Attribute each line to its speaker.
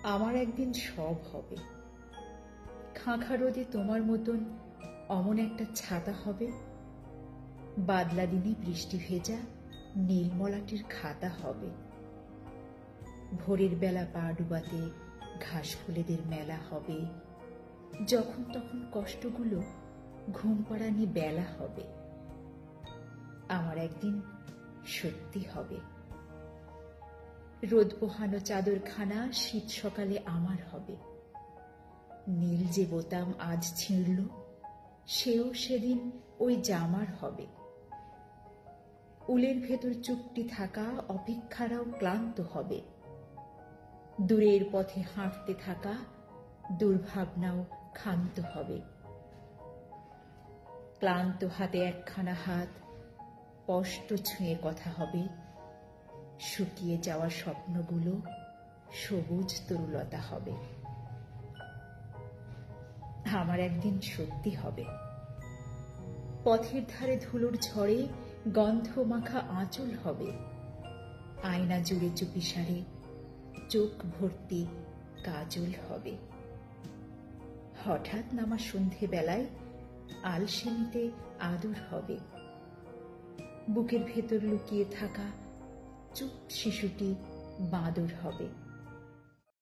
Speaker 1: আমার একদিন সব হবে। খাঁখা রোদে তোমার মতন অমন একটা ছাতা হবে। বাদলা দিনে বৃষ্টি ভেজা নীলমলাটির খাতা হবে। ভোরের বেলা পা ডুবাতে ঘাস ফুলেদের মেলা হবে। যখন তখন কষ্টগুলো ঘুম পাড়ানি বেলা হবে। আমার একদিন সত্যি হবে। রোদ পোহানো চাদরখানা শীত সকালে আমার হবে। নীল যে বোতাম আজ ছিঁড়ল, সেও সেদিন ওই জামার হবে। উলের ভেতর চুপটি থাকা অপেক্ষারাও ক্লান্ত হবে। দূরের পথে হাঁটতে থাকা দুর্ভাবনাও ক্ষান্ত হবে। ক্লান্ত হাতে একখানা হাত স্পষ্ট ছুঁয়ে কথা হবে। শুকিয়ে যাওয়া স্বপ্নগুলো সবুজ তরুলতা হবে। আমার একদিন সত্যি হবে। পথের ধারে ধুলোর ঝড়ে গন্ধ মাখা আঁচল হবে। আয়না জুড়ে চুপিসারে চোখ ভর্তি কাজল হবে। হঠাৎ নামা সন্ধে বেলায় আলসেমিতে আদর হবে। বুকের ভেতর লুকিয়ে থাকা চুপ শিশুটি বাঁদর হবে।